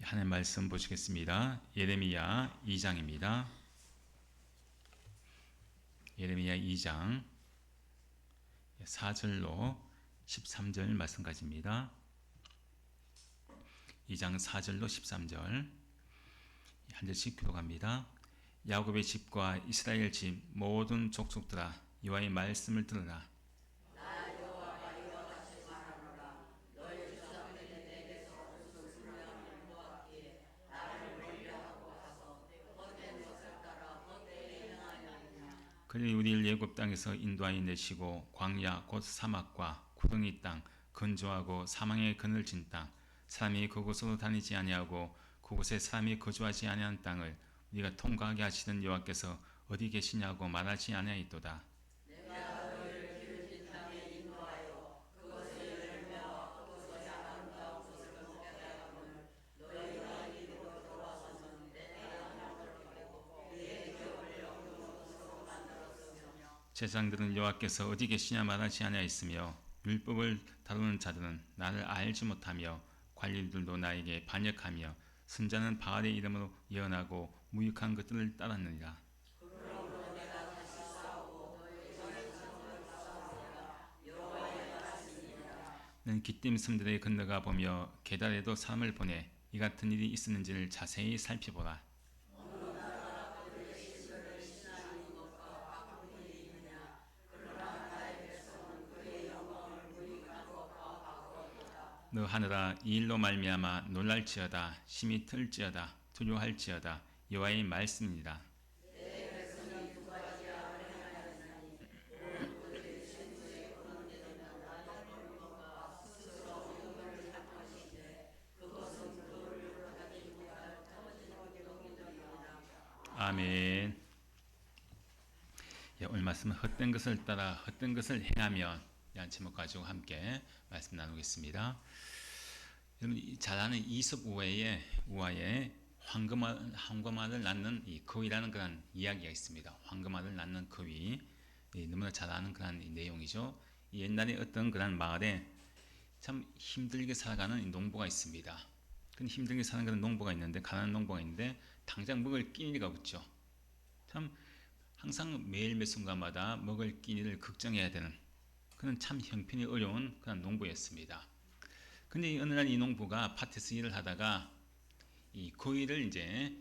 하나님 말씀 보시겠습니다. 예레미야 2장입니다. 예레미야 2장 4절로 13절 말씀까지입니다. 2장 4절로 13절 한 절씩 교독합니다. 야곱의 집과 이스라엘 집 모든 족속들아 여호와의 말씀을 들으라. 그들이 우리를 애굽 땅에서 인도하여 내시고 광야 곧 사막과 구덩이 땅 건조하고 사망의 그늘 진 땅 사람이 그곳으로 다니지 아니하고 그곳에 사람이 거주하지 아니한 땅을 우리가 통과하게 하시는 여호와께서 어디 계시냐고 말하지 아니하였도다. 제사장들은 여호와께서 어디 계시냐 말하지 아니하였으며 율법을 다루는 자들은 나를 알지 못하며 관리들도 나에게 반역하며 선자는 바알의 이름으로 예언하고 무익한 것들을 따랐느니라. 는 기띔 섬들에 건너가 보며 게달에도 사람을 보내 이 같은 일이 있었는지를 자세히 살펴보라. 너 하늘아 이 일로 말미암아 놀랄지어다 심히 틀지어다 두려워할지어다 여호와의 말씀이니라. 아멘. 오늘 말씀은 헛된 것을 따라 헛된 것을 행하면 이라는 제목 가지고 함께 말씀 나누겠습니다. 여러분 잘 아는 이솝 우화에 황금알을 낳는 이 거위라는 그런 이야기가 있습니다. 황금알을 낳는 거위, 너무나 잘 아는 그런 내용이죠. 옛날에 어떤 그런 마을에 참 힘들게 살아가는 농부가 있습니다. 근데 힘들게 사는 그런 농부가 있는데 가난한 농부가 있는데 당장 먹을 끼니가 없죠. 참 항상 매일 매 순간마다 먹을 끼니를 걱정해야 되는 그런 참 형편이 어려운 그런 농부였습니다. 근데 어느 날 이 농부가 밭에서 일을 하다가 이 거위를 이제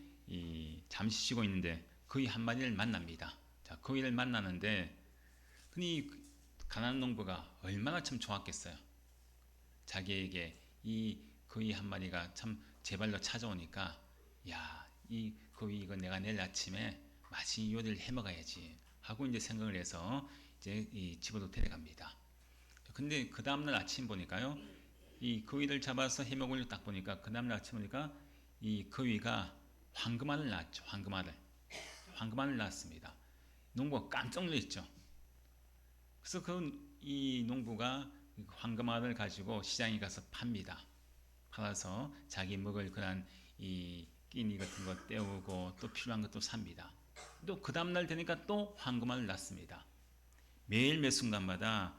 잠시 쉬고 있는데 거위 한 마리를 만납니다. 자, 거위를 만나는데 근데 이 가난한 농부가 얼마나 참 좋았겠어요. 자기에게 이 거위 한 마리가 참 제발로 찾아오니까 야, 이 거위 이거 내가 내일 아침에 맛있는 요리를 해 먹어야지 하고 이제 생각을 해서 이제 이 집으로 데려갑니다. 근데 그 다음날 아침 보니까요, 이 거위를 잡아서 해 먹으려고 딱 보니까 그 다음날 아침 보니까 이 거위가 황금알을 낳았죠. 황금알을 낳았습니다. 농부가 깜짝 놀랐죠. 그래서 이 농부가 황금알을 가지고 시장에 가서 팝니다. 팔아서 자기 먹을 그런 이 끼니 같은 거 때우고 또 필요한 것도 삽니다. 또 그 다음날 되니까 또 황금알을 낳습니다. 매일 매 순간마다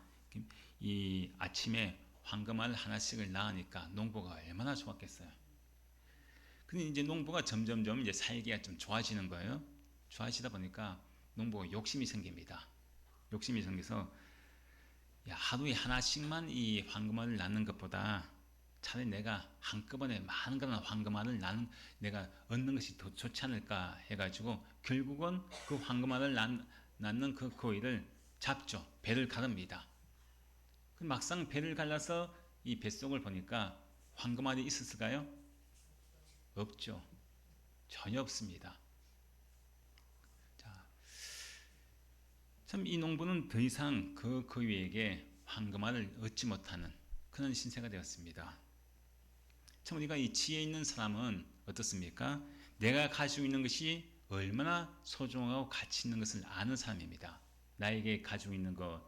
이 아침에 황금알 하나씩을 낳으니까 농부가 얼마나 좋았겠어요. 근데 이제 농부가 점점점 이제 살기가 좀 좋아지는 거예요. 좋아지다 보니까 농부가 욕심이 생깁니다. 욕심이 생겨서 야, 하루에 하나씩만 이 황금알을 낳는 것보다 차라리 내가 한꺼번에 많은 그런 황금알을 내가 얻는 것이 더 좋지 않을까 해가지고 결국은 그 황금알을 낳는 그 거위를 잡죠. 배를 가릅니다. 막상 배를 갈라서 이 뱃속을 보니까 황금알이 있었을까요? 없죠. 전혀 없습니다. 자, 참 이 농부는 더 이상 그 거위에게 황금알을 얻지 못하는 그런 신세가 되었습니다. 참 우리가 이 지혜 있는 사람은 어떻습니까? 내가 가지고 있는 것이 얼마나 소중하고 가치 있는 것을 아는 사람입니다. 나에게 가지고 있는 것,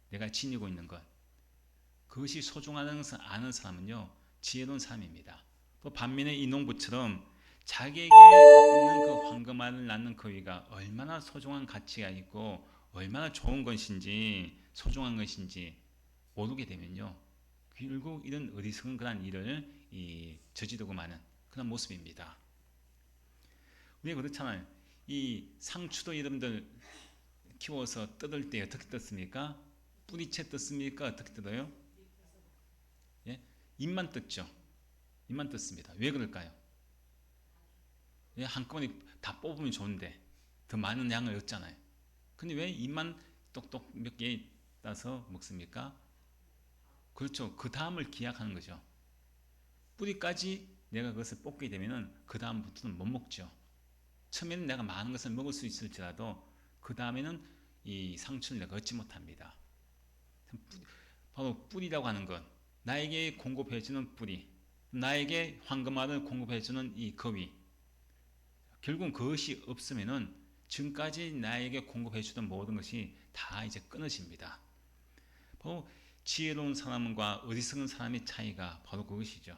내가 지니고 있는 것, 그것이 소중하다는 것을 아는 사람은요, 지혜로운 사람입니다. 또 반면에 이 농부처럼 자기에게 있는 그 황금알을 낳는 거위가 얼마나 소중한 가치가 있고 얼마나 좋은 것인지 소중한 것인지 모르게 되면요, 결국 이런 어리석은 그런 일을 저지르고 마는 그런 모습입니다. 우리가 그렇잖아요. 이 상추도 여러분들 키워서 뜯을 때 어떻게 뜯습니까? 뿌리채 뜯습니까? 어떻게 뜯어요? 예? 잎만 뜯죠. 잎만 뜯습니다. 왜 그럴까요? 예? 한꺼번에 다 뽑으면 좋은데 더 많은 양을 얻잖아요. 근데 왜 잎만 똑똑 몇 개 따서 먹습니까? 그렇죠. 그 다음을 기약하는 거죠. 뿌리까지 내가 그것을 뽑게 되면은 그 다음부터는 못 먹죠. 처음에는 내가 많은 것을 먹을 수 있을지라도 그 다음에는 이 상추를 내가 얻지 못합니다. 바로 뿌리라고 하는 것, 나에게 공급해주는 뿌리, 나에게 황금알을 공급해주는 이 거위, 결국 그것이 없으면은 지금까지 나에게 공급해주던 모든 것이 다 이제 끊어집니다. 바로 지혜로운 사람과 어리석은 사람의 차이가 바로 그것이죠.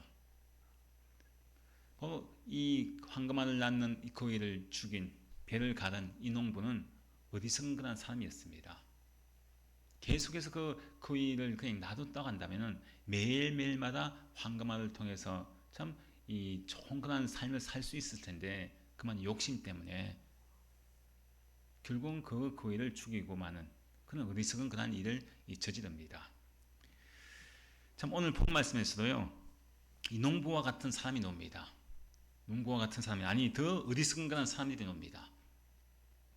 바로 이 황금알을 낳는 이 거위를 죽인 배를 가른 이 농부는 어리석은 사람이었습니다. 계속해서 그 거위를 그냥 놔뒀다고 한다면은 매일매일마다 황금알을 통해서 참 이 좋은 그런 삶을 살 수 있을 텐데 그만 욕심 때문에 결국은 그 거위를 죽이고 마는 그런 어리석은 그런 일을 저지릅니다. 참 오늘 본 말씀에서도요, 이 농부와 같은 사람이 나옵니다. 농부와 같은 사람이 아니 더 어리석은 그런 사람들이 나옵니다.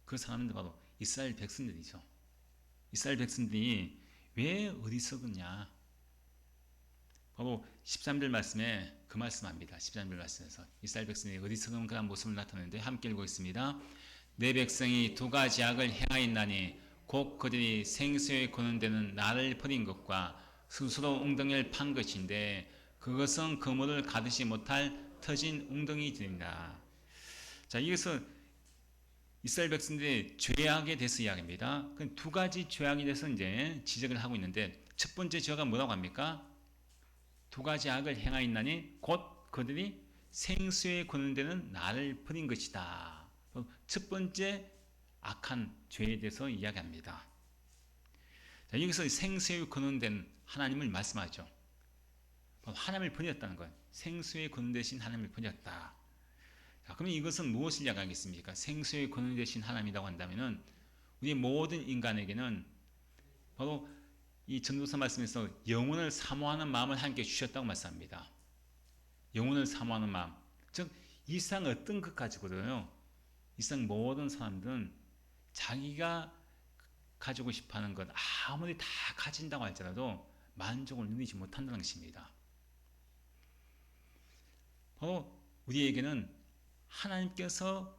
그 사람은 바로 이스라엘 백성들이죠. 이스라엘 백성들이 왜 어리석으냐? 바로 13절 말씀에 그 말씀합니다. 13절 말씀에서 이스라엘 백성이 어리석은 그런 모습을 나타내는데 함께 읽고 있습니다. 내 백성이 두 가지 악을 행하였나니 곧 그들이 생수에 거는 데는 나를 버린 것과 스스로 웅덩이를 판 것인데 그것은 그물을 가두지 못할 터진 웅덩이들입니다. 자, 이것은 이스라엘 백성들의 죄악에 대해서 이야기합니다. 그 두 가지 죄악에 대해서 이제 지적을 하고 있는데 첫 번째 죄가 뭐라고 합니까? 두 가지 악을 행하였나니 곧 그들이 생수에 거는 데는 나를 버린 것이다. 첫 번째 악한 죄에 대해서 이야기합니다. 자, 여기서 생수에 거는 데는 하나님을 말씀하죠. 하나님을 버렸다는 거예요. 생수에 거는 대신 하나님을 버렸다. 자, 그러면 이것은 무엇을 이야기하겠습니까? 생수에 거는 대신 하나님이라고 한다면은 우리 모든 인간에게는 바로 이 전도서 말씀에서 영혼을 사모하는 마음을 하나님께 주셨다고 말씀합니다. 영혼을 사모하는 마음. 즉, 이 세상 어떤 것 가지고도요, 이 세상 모든 사람들은 자기가 가지고 싶어 하는 것, 아무리 다 가진다고 할지라도 만족을 누리지 못한다는 것입니다. 바로 우리에게는 하나님께서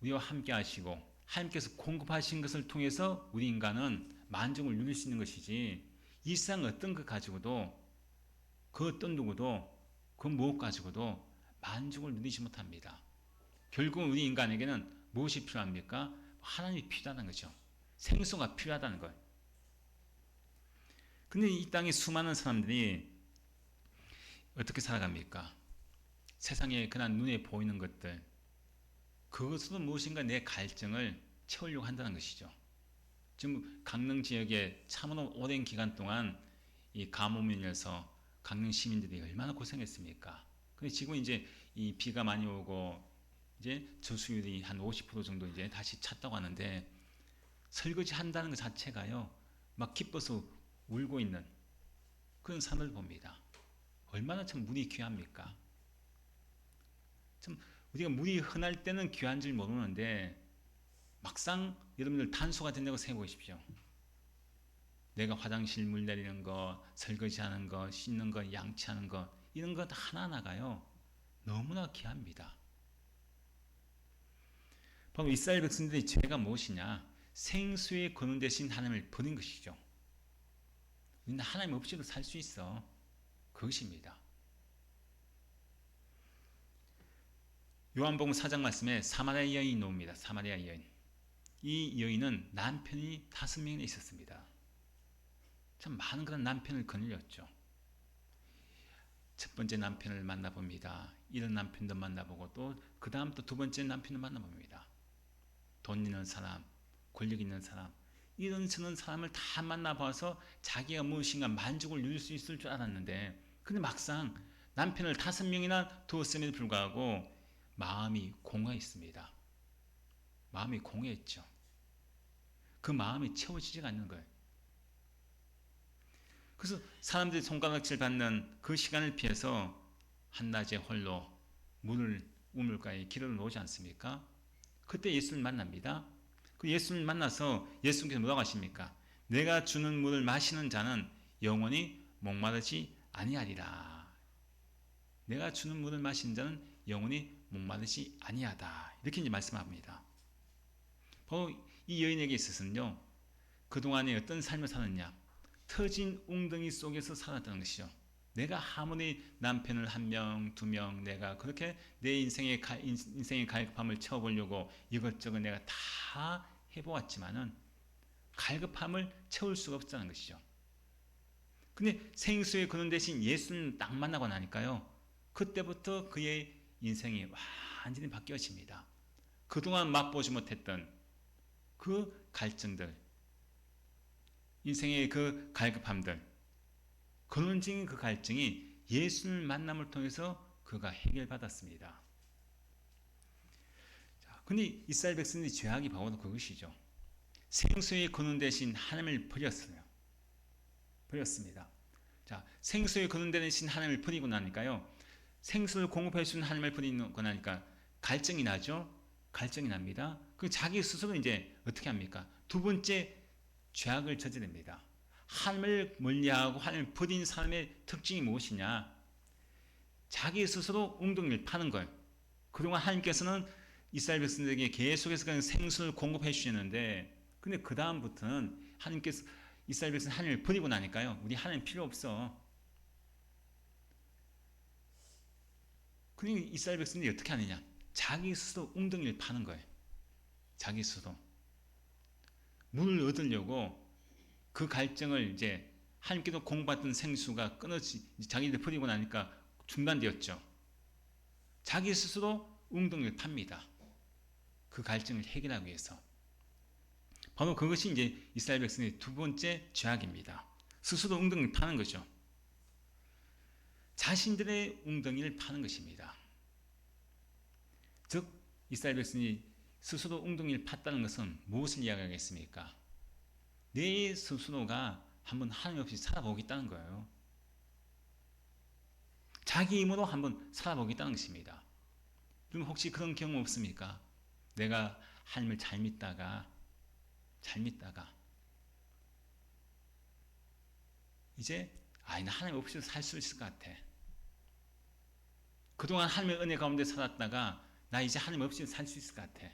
우리와 함께 하시고 하나님께서 공급하신 것을 통해서 우리 인간은 만족을 누릴 수 있는 것이지 이 세상 어떤 것 가지고도 그 어떤 누구도 그 무엇 가지고도 만족을 누리지 못합니다. 결국 우리 인간에게는 무엇이 필요합니까? 하나님이 필요하다는 거죠. 생수가 필요하다는 거예요. 근데 이 땅에 수많은 사람들이 어떻게 살아갑니까? 세상에 그냥 눈에 보이는 것들, 그것으로 무엇인가 내 갈증을 채우려고 한다는 것이죠. 지금 강릉 지역에 참으로 오랜 기간 동안 이 가뭄에 인해서 강릉 시민들이 얼마나 고생했습니까? 근데 지금 이제 이 비가 많이 오고 이제 저수율이 한 50% 정도 이제 다시 찼다고 하는데 설거지 한다는 것 자체가요, 막 기뻐서 울고 있는 그런 산을 봅니다. 얼마나 참 물이 귀합니까? 참 우리가 물이 흔할 때는 귀한 줄 모르는데 막상 여러분들 단수가 된다고 생각해 보십시오. 내가 화장실 물 내리는 거, 설거지하는 거, 씻는 거, 양치하는 거 이런 것 하나하나가요 너무나 귀합니다. 바로 이스라엘 백성들의 죄가 무엇이냐? 생수에 거는 대신 하나님을 버린 것이죠. 우리는 하나님 없이도 살 수 있어. 그것입니다. 요한복음 4장 말씀에 사마리아 여인이 나옵니다. 사마리아 여인. 이 여인은 남편이 5명이나 있었습니다. 참 많은 그런 남편을 거느렸죠. 첫 번째 남편을 만나봅니다. 이런 남편도 만나보고 또 그 다음 또 두 번째 남편을 만나봅니다. 돈 있는 사람, 권력 있는 사람, 이런 저런 사람을 다 만나봐서 자기가 무엇인가 만족을 누릴 수 있을 줄 알았는데 근데 막상 남편을 5명이나 두었음에도 불구하고 마음이 공허했습니다. 마음이 공허했죠. 그 마음이 채워지지가 않는 거예요. 그래서 사람들이 손가락질 받는 그 시간을 피해서 한낮에 홀로 우물가에 길을 놓지 않습니까? 그때 예수를 만납니다. 그 예수를 만나서 예수님께서 뭐라고 하십니까? 내가 주는 물을 마시는 자는 영원히 목마르지 아니하리라. 내가 주는 물을 마시는 자는 영원히 목마르지 아니하다. 이렇게 이제 말씀합니다. 바로 이 여인에게 있어서는요, 그동안에 어떤 삶을 살았냐? 터진 웅덩이 속에서 살았다는 것이죠. 내가 아무리 남편을 1명, 2명 내가 그렇게 내 인생의 갈급함을 채워보려고 이것저것 내가 다 해보았지만은 갈급함을 채울 수가 없다는 것이죠. 근데 생수의 근원 대신 예수를 딱 만나고 나니까요, 그때부터 그의 인생이 완전히 바뀌어집니다. 그동안 맛보지 못했던 그 갈증들, 인생의 그 갈급함들, 근원적인 그 갈증이 예수를 만남을 통해서 그가 해결받았습니다. 근데 이스라엘 백성의 죄악이 바로 그것이죠. 생수의 근원 대신 하나님을 버렸습니다. 자, 생수의 근원 대신 하나님을 버리고 나니까요, 생수를 공급해 주는 하나님을 버리고 나니까 갈증이 나죠. 갈증이 납니다. 그 자기 스스로 이제 어떻게 합니까? 두 번째 죄악을 저지릅니다. 하나님을 멀리하고 하나님을 버린 사람의 특징이 무엇이냐? 자기 스스로 웅덩이를 파는 거예요. 그동안 하나님께서는 이스라엘 백성들에게 계속해서 생수를 공급해 주시는데, 근데 그 다음부터는 하나님께서 이스라엘 백성 하나님을 버리고 나니까요, 우리 하나님 필요 없어. 그러니까 이스라엘 백성들이 어떻게 하느냐? 자기 스스로 웅덩이를 파는 거예요. 자기 스스로 물을 얻으려고 그 갈증을 이제 하나님께서 공급받던 생수가 자기들 버리고 나니까 중단되었죠. 자기 스스로 웅덩이를 팝니다. 그 갈증을 해결하기 위해서. 바로 그것이 이제 이스라엘 백성의 두 번째 죄악입니다. 스스로 웅덩이를 파는 거죠. 자신들의 웅덩이를 파는 것입니다. 즉 이스라엘 백성이 스스로 웅덩이를 팠다는 것은 무엇을 이야기하겠습니까? 내 스스로가 한번 하나님 없이 살아보겠다는 거예요. 자기 힘으로 한번 살아보겠다는 것입니다. 여러분 혹시 그런 경험 없습니까? 내가 하나님을 잘 믿다가 이제 나 하나님 없이도 살 수 있을 것 같아. 그동안 하나님의 은혜 가운데 살았다가 나 이제 하나님 없이도 살 수 있을 것 같아.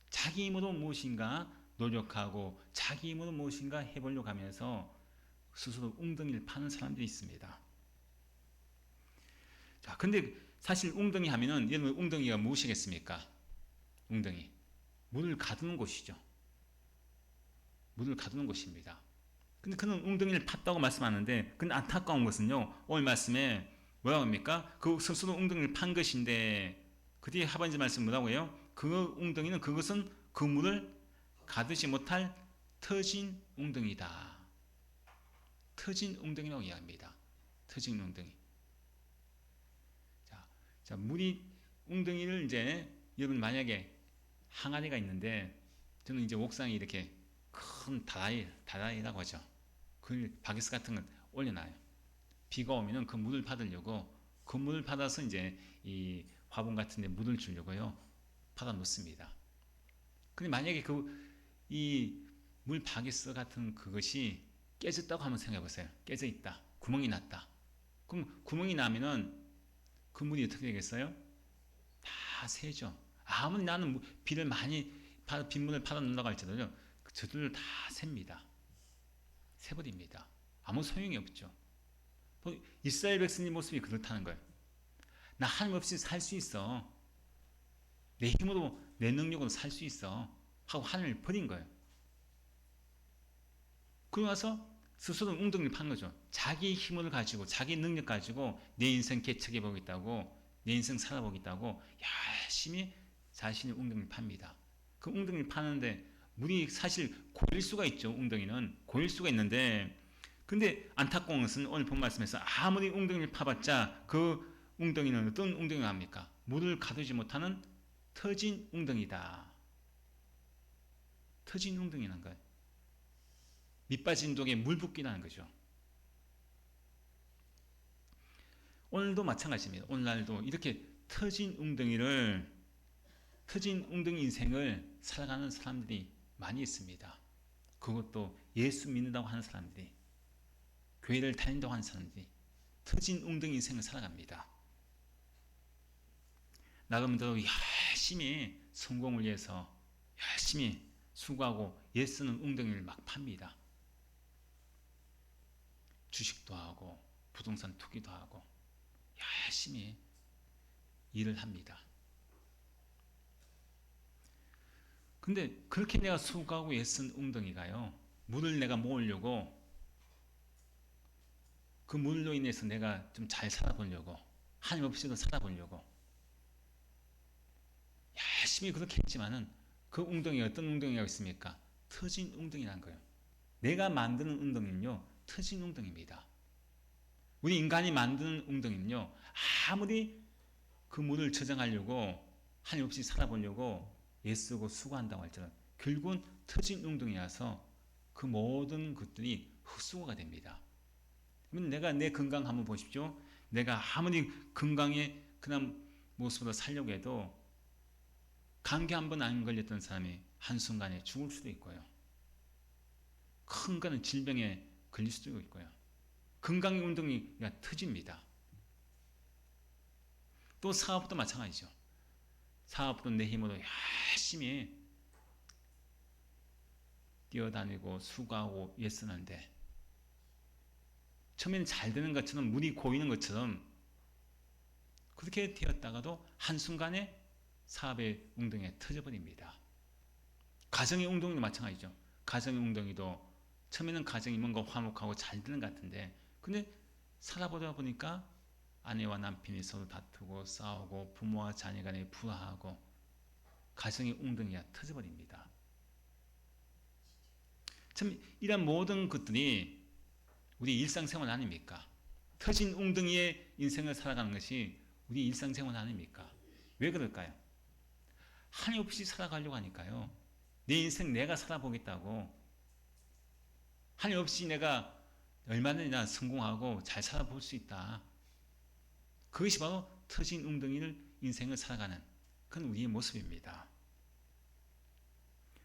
자기 힘으로 무엇인가 노력하고 자기 힘으로 무엇인가 해보려고 하면서 스스로 웅덩이를 파는 사람들이 있습니다. 자, 근데 사실 웅덩이 하면은 여러분 웅덩이가 무엇이겠습니까? 웅덩이 물을 가두는 곳이죠. 물을 가두는 곳입니다. 근데 그는 웅덩이를 팠다고 말씀하는데, 근데 안타까운 것은요, 오늘 말씀에 뭐라고 합니까? 그 스스로 웅덩이를 판 것인데, 그 뒤에 하반절 말씀 뭐라고 해요? 그 웅덩이는 그것은 그 물을 가두지 못할 터진 웅덩이다. 터진 웅덩이라고 이야기합니다. 터진 웅덩이. 자, 물이 웅덩이를 이제 여러분 만약에 항아리가 있는데, 저는 이제 옥상에 이렇게 큰 다라이라고 하죠. 그 바게스 같은 건 올려놔요. 비가 오면은 그 물을 받으려고 그 물을 받아서 이제 이 화분 같은데 물을 주려고요 받아 놓습니다. 근데 만약에 이 물 바게스 같은 그것이 깨졌다고 한번 생각해 보세요. 깨져 있다. 구멍이 났다. 그럼 구멍이 나면은 그 물이 어떻게 되겠어요? 다 새죠. 아무리 나는 빗물을 받아 놓는다고 할지라도 저절로 다 셉니다. 새버립니다. 아무 소용이 없죠. 이스라엘 백성의 모습이 그렇다는 거예요. 나 하나님 없이 살 수 있어. 내 힘으로 내 능력으로 살 수 있어 하고 하나님을 버린 거예요. 그러고 나서 스스로 웅덩이를 판 거죠. 자기 힘을 가지고 자기 능력 가지고 내 인생 개척해 보겠다고, 내 인생 살아보겠다고 열심히 자신의 웅덩이를 팝니다. 그 웅덩이를 파는데 물이 사실 고일 수가 있죠. 웅덩이는 고일 수가 있는데 근데 안타까운 것은 오늘 본 말씀에서 아무리 웅덩이를 파봤자 그 웅덩이는 어떤 웅덩이가 합니까? 물을 가두지 못하는 터진 웅덩이다. 터진 웅덩이라는 거예요. 밑빠진 독에 물 붓기라는 거죠. 오늘도 마찬가지입니다. 오늘날도 이렇게 터진 웅덩이 인생을 살아가는 사람들이 많이 있습니다. 그것도 예수 믿는다고 하는 사람들이, 교회를 다닌다고 하는 사람들이 터진 웅덩이 인생을 살아갑니다. 나름대로 열심히 성공을 위해서 열심히 수고하고 애쓰는 웅덩이를 막 팝니다. 주식도 하고 부동산 투기도 하고 열심히 일을 합니다. 근데 그렇게 내가 수고하고 애쓴 웅덩이가요, 물을 내가 모으려고, 그 물로 인해서 내가 좀 잘 살아보려고, 하나님 없이도 살아보려고 열심히 그렇게 했지만은 그 웅덩이 어떤 웅덩이가 있습니까? 터진 웅덩이라는 거예요. 내가 만드는 웅덩이는요, 터진 웅덩이입니다. 우리 인간이 만드는 웅덩이는요, 아무리 그 물을 저장하려고 하나님 없이 살아보려고 애쓰고 수고한다고 할지라도 결국은 터진 웅덩이라서 그 모든 것들이 헛수고가 됩니다. 그러면 내가 내 건강 한번 보십시오. 내가 아무리 건강에 그냥 모습으로 살려고 해도 감기 한번 안 걸렸던 사람이 한순간에 죽을 수도 있고요. 큰 거는 질병에 걸릴 수도 있고요. 건강의 웅덩이가 터집니다. 또 사업도 마찬가지죠. 사업도 내 힘으로 열심히 뛰어다니고 수고하고 애쓰는데 처음에는 잘 되는 것처럼, 물이 고이는 것처럼 그렇게 되었다가도 한순간에 사업의 웅덩이가 터져버립니다. 가정의 웅덩이도 마찬가지죠. 가정의 웅덩이도 처음에는 가정이 뭔가 화목하고 잘 되는 것 같은데, 근데 살아보다 보니까 아내와 남편이 서로 다투고 싸우고 부모와 자녀 간에 불화하고 가정의 웅덩이가 터져버립니다. 참 이런 모든 것들이 우리 일상생활 아닙니까? 터진 웅덩이의 인생을 살아가는 것이 우리 일상생활 아닙니까? 왜 그럴까요? 하나님 없이 살아가려고 하니까요. 내 인생 내가 살아보겠다고, 하나님 없이 내가 얼마나 성공하고 잘 살아볼 수 있다. 그것이 바로 터진 웅덩이를 인생을 살아가는 그건 우리의 모습입니다.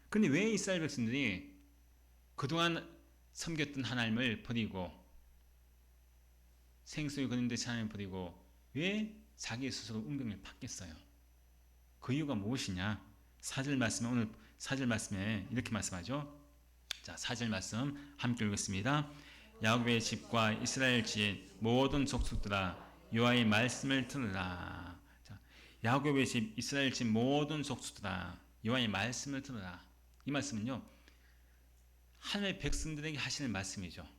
그런데 왜 이스라엘 백성들이 그동안 섬겼던 하나님을 버리고 생수의 그림 대신 하나님을 버리고 왜 자기 스스로 웅덩이를 팠겠어요? 그 이유가 무엇이냐? 4절 말씀에, 오늘 4절 말씀에 이렇게 말씀하죠. 자, 4절 말씀 함께 읽겠습니다. 야곱의 집과 이스라엘 집 모든 족속들아 여호와의 말씀을 들으라. 자, 야곱의 집, 이스라엘 집 모든 족속들아 여호와의 말씀을 들으라. 이 말씀은요, 하나님의 백성들에게 하시는 말씀이죠.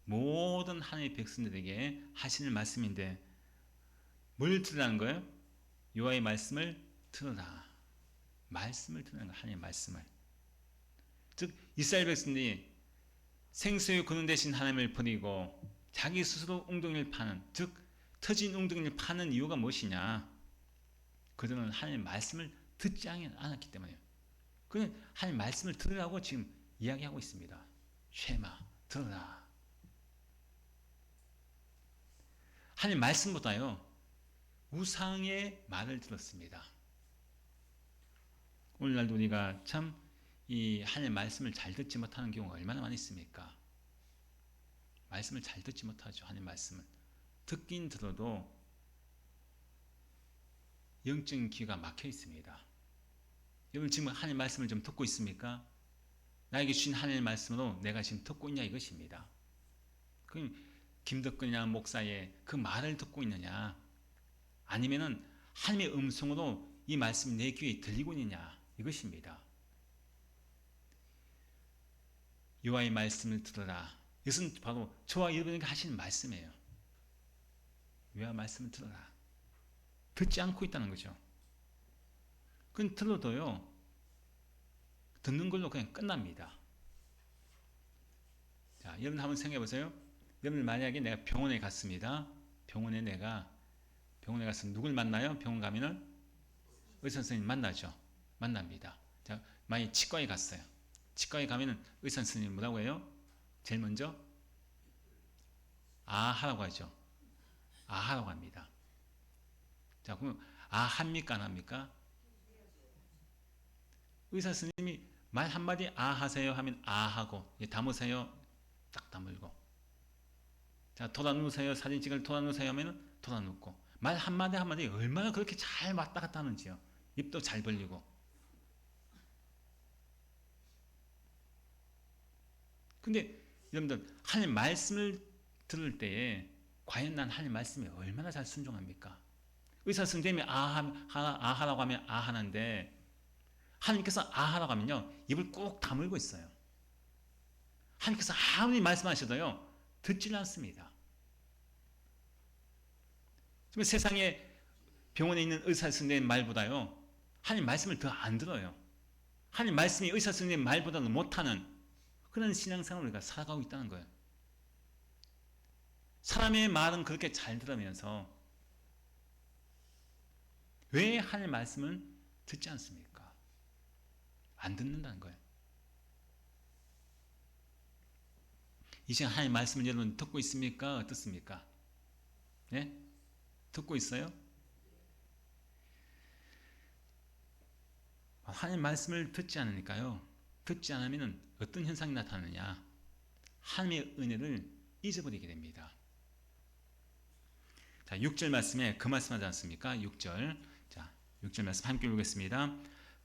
모든 하나님의 백성들에게 하시는 말씀인데 뭘 들으라는 거예요? 여호와의 말씀을 들으라. 말씀을 들으라는 거예요. 하나님의 말씀을. 즉 이스라엘 백성들이 생수의 근원 되신 하나님을 버리고 자기 스스로 웅덩이를 파는, 즉 터진 웅덩이를 파는 이유가 무엇이냐? 그들은 하나님의 말씀을 듣지 않았기 때문이에요. 그는 하나님의 말씀을 들으라고 지금 이야기하고 있습니다. 쉐마, 들으라. 하나님 말씀보다요, 우상의 말을 들었습니다. 오늘날도 우리가 참 이 하나님의 말씀을 잘 듣지 못하는 경우가 얼마나 많이 있습니까? 말씀을 잘 듣지 못하죠. 하나님의 말씀을 듣긴 들어도 영적인 귀가 막혀 있습니다. 여러분 지금 하나님의 말씀을 좀 듣고 있습니까? 나에게 주신 하나님의 말씀으로 내가 지금 듣고 있냐 이것입니다. 그럼 김덕근이라는 목사의 그 말을 듣고 있느냐, 아니면은 하나님의 음성으로 이 말씀이 내 귀에 들리고 있느냐 이것입니다. 여호와의 말씀을 들어라. 이것은 바로 저와 여러분에게 하시는 말씀이에요. 여호와의 말씀을 들어라. 듣지 않고 있다는 거죠. 그건 들어도요, 듣는 걸로 그냥 끝납니다. 자, 여러분 한번 생각해 보세요. 여러분 만약에 내가 병원에 갔습니다. 병원에 가서 누굴 만나요? 병원 가면은 의사 선생님 만나죠. 만납니다. 자, 만약 치과에 갔어요. 치과에 가면은 의사 선생님 뭐라고 해요? 제일 먼저 하라고 하죠. 하라고 합니다. 자, 그럼 합니까 안 합니까? 의사 선생님이 말 한마디 하세요 하면 하고, 담으세요 딱 다물고, 자, 돌아누세요 사진 찍을 돌아누세요 하면 돌아눕고, 말 한마디 한마디 얼마나 그렇게 잘 왔다 갔다 하는지요. 입도 잘 벌리고. 근데 여러분들 하나님 말씀을 들을 때에 과연 난 하나님 말씀에 얼마나 잘 순종합니까? 의사 선생님이 하라고 하면 하는데, 하나님께서 하라고 하면요 입을 꾹 다물고 있어요. 하나님께서 아무리 말씀하셔도요 듣질 않습니다. 지금 세상에 병원에 있는 의사 선생님 말보다요 하나님 말씀을 더 안 들어요. 하나님 말씀이 의사 선생님 말보다도 못하는 그런 신앙생활을 우리가 살아가고 있다는 거예요. 사람의 말은 그렇게 잘 들으면서 왜 하나님 말씀을 듣지 않습니까? 안 듣는다는 거예요. 이 시간 하나님 말씀을 여러분 듣고 있습니까? 어떻습니까? 네? 듣고 있어요? 하나님 말씀을 듣지 않으니까요. 듣지 않으면 어떤 현상이 나타나느냐? 하나님의 은혜를 잊어버리게 됩니다. 자, 6절 말씀에 그 말씀하지 않습니까? 6절. 자, 6절 말씀 함께 읽겠습니다.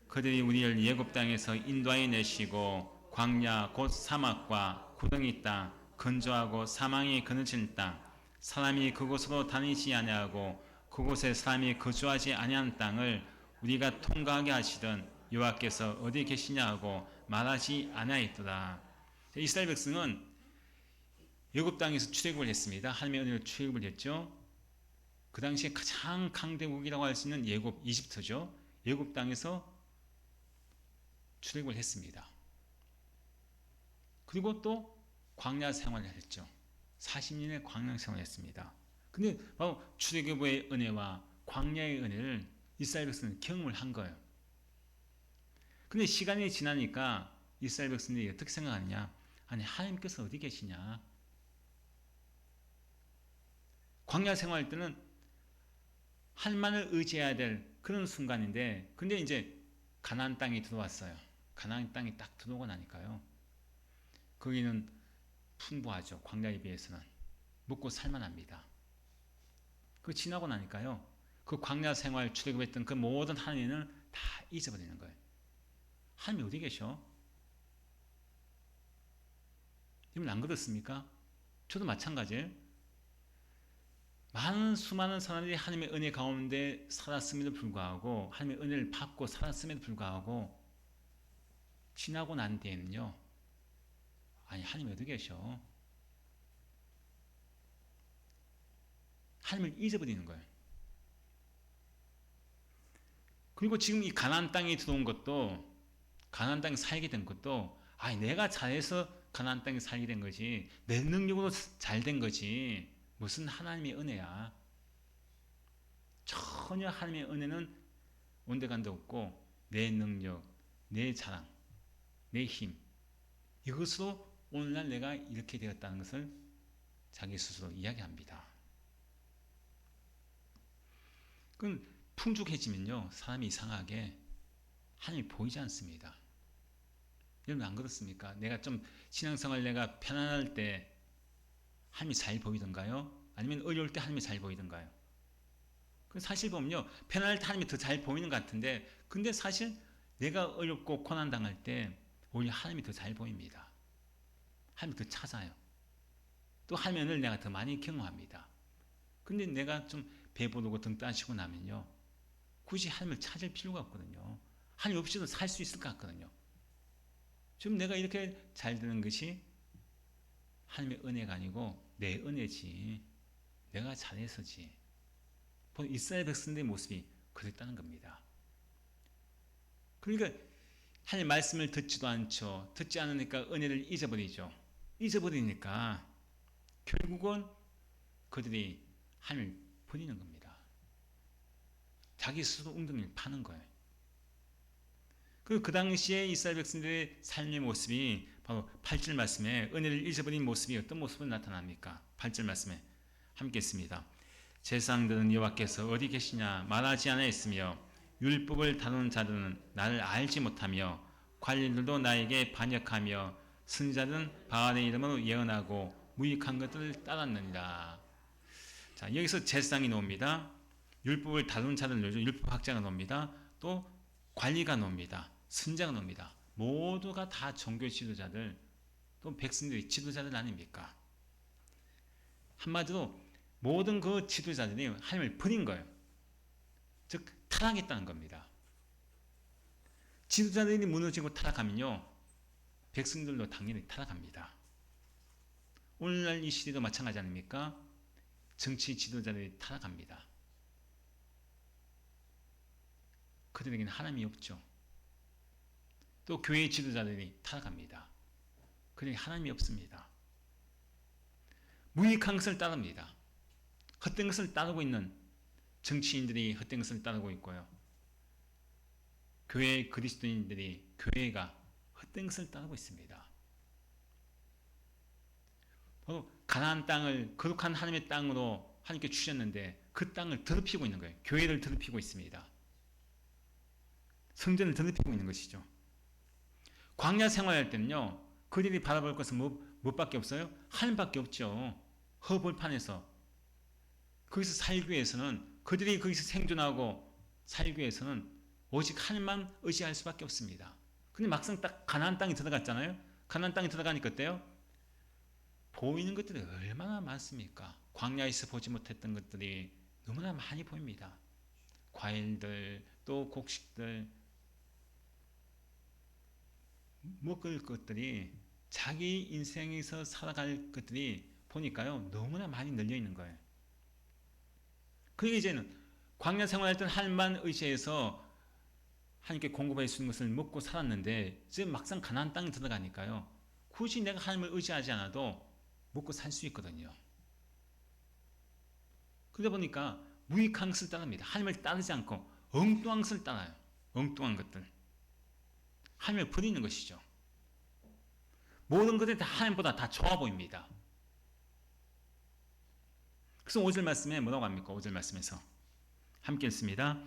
그들이 우리를 예굽 땅에서 인도하여 내시고 광야 곧 사막과 구덩이 땅 건조하고 사망이 그늘진 땅 사람이 그곳으로 다니지 아니하고 그곳에 사람이 거주하지 아니하는 땅을 우리가 통과하게 하시던 여호와께서 어디 계시냐 하고 말하지 아니하였더라. 이스라엘 백성은 예굽 땅에서 출애굽을 했습니다. 하나님의 은혜로 출애굽을 했죠. 그 당시에 가장 강대국이라고 할 수 있는 예굽 이집트죠. 예굽 땅에서 출애굽을 했습니다. 그리고 또 광야 생활을 했죠. 40년의 광야 생활을 했습니다. 근데 바로 출애굽의 은혜와 광야의 은혜를 이스라엘 백성은 경험을 한 거예요. 근데 시간이 지나니까 이스라엘 백성들이 어떻게 생각하느냐? 아니 하나님께서 어디 계시냐? 광야 생활할 때는 하나님만을 의지해야 될 그런 순간인데, 근데 이제 가나안 땅이 들어왔어요. 가나안 땅이 딱 들어오고 나니까요. 거기는 풍부하죠. 광야에 비해서는 먹고 살만합니다. 그 지나고 나니까요. 그 광야 생활 출애굽했던 그 모든 하나님을 다 잊어버리는 거예요. 하나님 어디 계셔? 여러분 안 그렇습니까? 저도 마찬가지예요. 수많은 사람들이 하나님의 은혜 가운데 살았음에도 불구하고, 하나님의 은혜를 받고 살았음에도 불구하고 지나고 난 뒤에는요, 아니 하나님 어디 계셔? 하나님을 잊어버리는 거예요. 그리고 지금 이 가나안 땅에 들어온 것도, 가나안 땅에 살게 된 것도, 아니 내가 잘해서 가나안 땅에 살게 된 거지, 내 능력으로 잘 된 거지, 무슨 하나님의 은혜야. 전혀 하나님의 은혜는 온데간데 없고, 내 능력, 내 자랑, 내 힘, 이것으로 오늘날 내가 이렇게 되었다는 것을 자기 스스로 이야기합니다. 그건 풍족해지면요 사람이 이상하게 하나님이 보이지 않습니다. 여러분 안 그렇습니까? 내가 좀 신앙생활 내가 편안할 때 하나님이 잘 보이던가요? 아니면 어려울 때 하나님이 잘 보이던가요? 사실 보면요 편안할 때 하나님이 더 잘 보이는 것 같은데, 근데 사실 내가 어렵고 고난당할 때 오히려 하나님이 더 잘 보입니다. 하나님이 더 찾아요. 또 하나님을 내가 더 많이 경험합니다. 근데 내가 좀 배부르고 등 따시고 나면요 굳이 하나님을 찾을 필요가 없거든요. 하나님 없이도 살 수 있을 것 같거든요. 지금 내가 이렇게 잘 되는 것이 하나님의 은혜가 아니고 내 은혜지, 내가 잘해서지. 이스라엘 백성들의 모습이 그랬다는 겁니다. 그러니까 하나님 말씀을 듣지도 않죠. 듣지 않으니까 은혜를 잊어버리죠. 잊어버리니까 결국은 그들이 하나님을 버리는 겁니다. 자기 스스로 웅덩이를 파는 거예요. 그 당시에 이스라엘 백성들의 삶의 모습이 바로 8절 말씀에 은혜를 잊어버린 모습이 어떤 모습으로 나타납니까? 8절 말씀에 함께 있습니다. 제사장들은 여호와께서 어디 계시냐 말하지 아니하였으며 율법을 다루는 자들은 나를 알지 못하며 관리들도 나에게 반역하며 선지자들은 바알의 이름으로 예언하고 무익한 것들을 따랐느니라. 자, 여기서 제사장이 나옵니다. 율법을 다루는 자들 나오죠. 율법학자가 나옵니다. 또 관리가 나옵니다. 선지자가 나옵니다. 모두가 다 종교 지도자들, 또 백성들이 지도자들 아닙니까? 한마디로 모든 그 지도자들이 하나님을 버린 거예요. 즉 타락했다는 겁니다. 지도자들이 무너지고 타락하면요, 백성들도 당연히 타락합니다. 오늘날 이 시대도 마찬가지 아닙니까? 정치 지도자들이 타락합니다. 그들에게는 하나님이 없죠. 또 교회 지도자들이 타락합니다. 그들에게 하나님이 없습니다. 무익한 것을 따릅니다. 헛된 것을 따르고 있는 정치인들이 헛된 것을 따르고 있고요. 교회 그리스도인들이 교회가 헛된 것을 따르고 있습니다. 바로 가나안 땅을 거룩한 하나님의 땅으로 하나님께 주셨는데 그 땅을 더럽히고 있는 거예요. 교회를 더럽히고 있습니다. 성전을 더럽히고 있는 것이죠. 광야 생활할 때는요, 그들이 바라볼 것은 무엇밖에 없어요? 하나님밖에 없죠. 허벌판에서 거기서 살기 위해서는, 그들이 거기서 생존하고 살기 위해서는 오직 하나님만 의지할 수밖에 없습니다. 근데 막상 딱 가나안 땅에 들어갔잖아요. 가나안 땅에 들어가니까 어때요? 보이는 것들이 얼마나 많습니까? 광야에서 보지 못했던 것들이 너무나 많이 보입니다. 과일들, 또 곡식들, 먹을 것들이, 자기 인생에서 살아갈 것들이 보니까요, 너무나 많이 널려 있는 거예요. 그러니까 이제는 광야 생활할 때는 하나님만 의지해서 하나님께 공급해 주는 것을 먹고 살았는데, 지금 막상 가나안 땅에 들어가니까요, 굳이 내가 하나님을 의지하지 않아도 먹고 살 수 있거든요. 그러다 보니까 무익한 것을 따릅니다. 하나님을 따르지 않고 엉뚱한 것을 따라요. 엉뚱한 것들. 하나님을 버리는 것이죠. 모든 것들이 다 하나님보다 다 좋아 보입니다. 그래서 5절 말씀에 뭐라고 합니까? 5절 말씀에서 함께 읽습니다.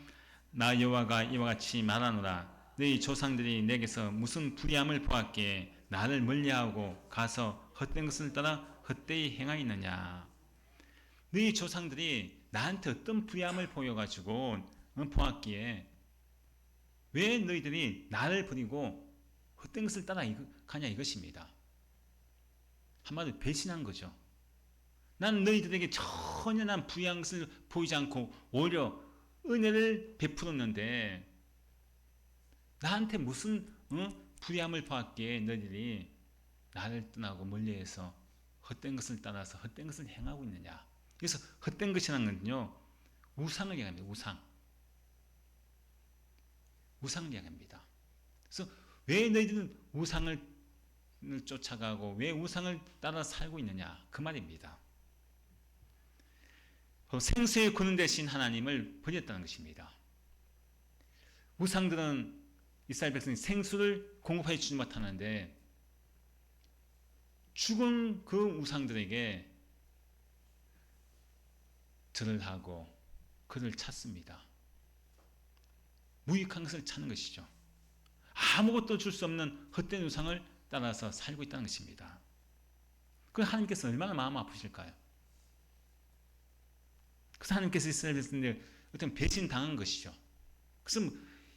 나 여호와가 이와 같이 말하노라. 너희 조상들이 내게서 무슨 불의함을 보았기에 나를 멀리하고 가서 헛된 것을 따라 헛되이 행하였느냐. 너희 조상들이 나한테 어떤 불의함을 보여가지고 보았기에 왜 너희들이 나를 버리고 헛된 것을 따라 가냐 이것입니다. 한마디로 배신한 거죠. 난 너희들에게 전혀 난 불의한 것을 보이지 않고 오히려 은혜를 베풀었는데 나한테 무슨 불의함을 보았기에 너희들이 나를 떠나고 멀리해서 헛된 것을 따라서 헛된 것을 행하고 있느냐. 그래서 헛된 것이라는 건요, 우상을 얘기합니다. 우상을 얘기합니다. 그래서 왜 너희들은 우상을 쫓아가고 왜 우상을 따라 살고 있느냐, 그 말입니다. 생수의 근원 되신 하나님을 버렸다는 것입니다. 우상들은 이스라엘 백성이 생수를 공급해 주지 못하는데 죽은 그 우상들에게 절을 하고 그를 찾습니다. 무익한 것을 찾는 것이죠. 아무것도 줄 수 없는 헛된 우상을 따라서 살고 있다는 것입니다. 그 하나님께서 얼마나 마음 아프실까요? 그래서 하나님께서 이스라엘 백성들 어떤 배신 당한 것이죠. 그래서